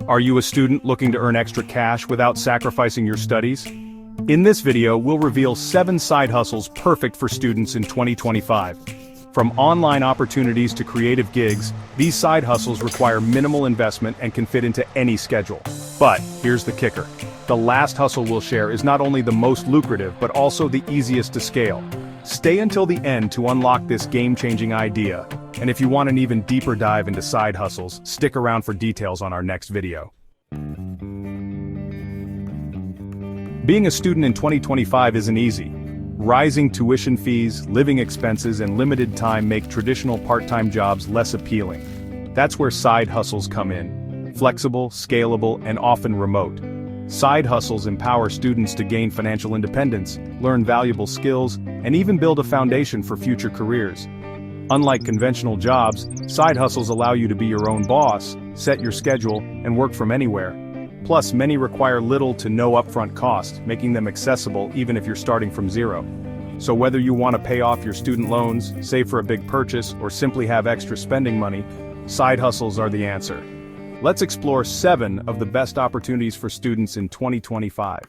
Are you a student looking to earn extra cash without sacrificing your studies? In this video, we'll reveal 7 side hustles perfect for students in 2025. From online opportunities to creative gigs, these side hustles require minimal investment and can fit into any schedule. But here's the kicker. The last hustle we'll share is not only the most lucrative but also the easiest to scale. Stay until the end to unlock this game-changing idea. And if you want an even deeper dive into side hustles, stick around for details on our next video. Being a student in 2025 isn't easy. Rising tuition fees, living expenses, and limited time make traditional part-time jobs less appealing. That's where side hustles come in. Flexible, scalable, and often remote. Side hustles empower students to gain financial independence, learn valuable skills, and even build a foundation for future careers. Unlike conventional jobs, side hustles allow you to be your own boss, set your schedule, and work from anywhere. Plus, many require little to no upfront cost, making them accessible even if you're starting from zero. So whether you want to pay off your student loans, save for a big purchase, or simply have extra spending money, side hustles are the answer. Let's explore 7 of the best opportunities for students in 2025.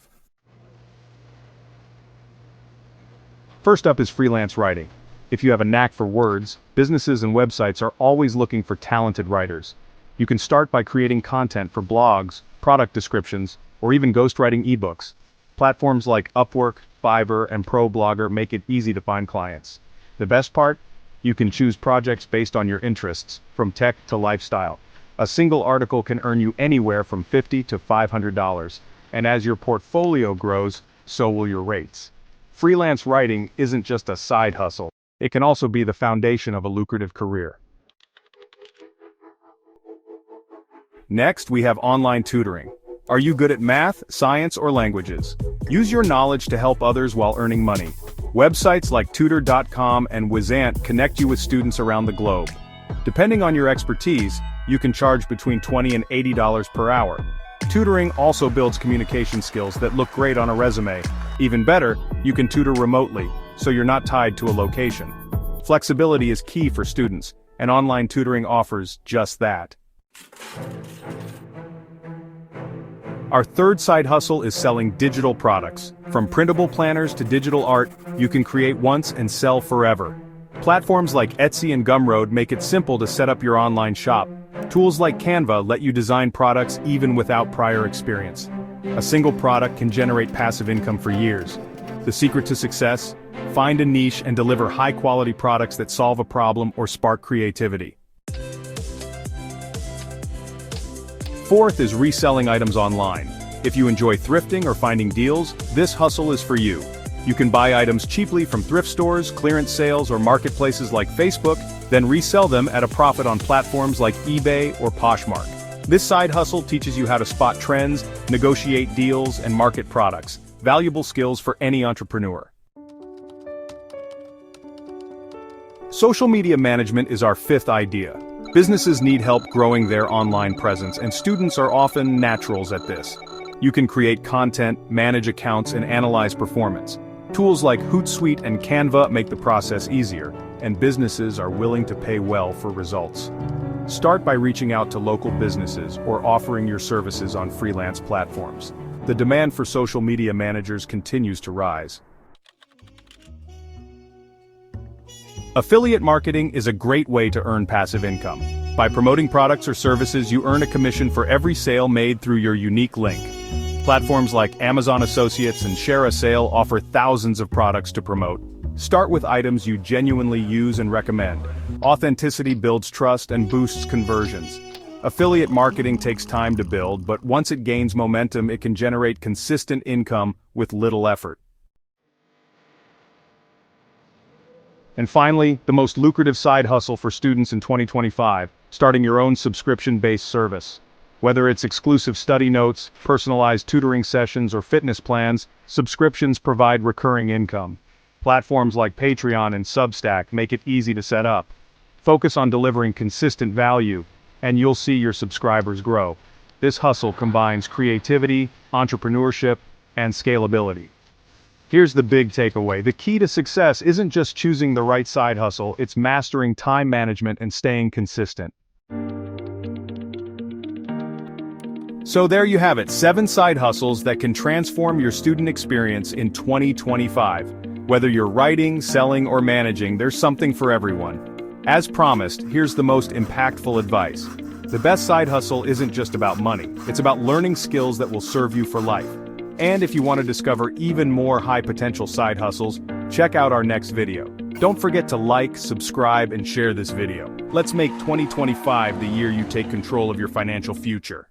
First up is freelance writing. If you have a knack for words, businesses and websites are always looking for talented writers. You can start by creating content for blogs, product descriptions, or even ghostwriting ebooks. Platforms like Upwork, Fiverr, and ProBlogger make it easy to find clients. The best part? You can choose projects based on your interests, from tech to lifestyle. A single article can earn you anywhere from $50 to $500, and as your portfolio grows, so will your rates. Freelance writing isn't just a side hustle, it can also be the foundation of a lucrative career. Next, we have online tutoring. Are you good at math, science, or languages? Use your knowledge to help others while earning money. Websites like tutor.com and Wizant connect you with students around the globe. Depending on your expertise, you can charge between $20 and $80 per hour. Tutoring also builds communication skills that look great on a resume. Even better, you can tutor remotely, so you're not tied to a location. Flexibility is key for students, and online tutoring offers just that. Our third side hustle is selling digital products. From printable planners to digital art, you can create once and sell forever. Platforms like Etsy and Gumroad make it simple to set up your online shop. Tools like Canva let you design products even without prior experience. A single product can generate passive income for years. The secret to success? Find a niche and deliver high-quality products that solve a problem or spark creativity. Fourth is reselling items online. If you enjoy thrifting or finding deals, this hustle is for you. You can buy items cheaply from thrift stores, clearance sales, or marketplaces like Facebook, then resell them at a profit on platforms like eBay or Poshmark. This side hustle teaches you how to spot trends, negotiate deals, and market products. Valuable skills for any entrepreneur. Social media management is our fifth idea. Businesses need help growing their online presence, and students are often naturals at this. You can create content, manage accounts, and analyze performance. Tools like Hootsuite and Canva make the process easier, and businesses are willing to pay well for results. Start by reaching out to local businesses or offering your services on freelance platforms. The demand for social media managers continues to rise. Affiliate marketing is a great way to earn passive income. By promoting products or services, you earn a commission for every sale made through your unique link. Platforms like Amazon Associates and Share a Sale offer thousands of products to promote. Start with items you genuinely use and recommend. Authenticity builds trust and boosts conversions. Affiliate marketing takes time to build, but once it gains momentum, it can generate consistent income with little effort. And finally, the most lucrative side hustle for students in 2025, starting your own subscription-based service. Whether it's exclusive study notes, personalized tutoring sessions, or fitness plans, subscriptions provide recurring income. Platforms like Patreon and Substack make it easy to set up. Focus on delivering consistent value, and you'll see your subscribers grow. This hustle combines creativity, entrepreneurship, and scalability. Here's the big takeaway. The key to success isn't just choosing the right side hustle, it's mastering time management and staying consistent. So there you have it, 7 side hustles that can transform your student experience in 2025. Whether you're writing, selling, or managing, there's something for everyone. As promised, here's the most impactful advice. The best side hustle isn't just about money, it's about learning skills that will serve you for life. And if you want to discover even more high-potential side hustles, check out our next video. Don't forget to like, subscribe, and share this video. Let's make 2025 the year you take control of your financial future.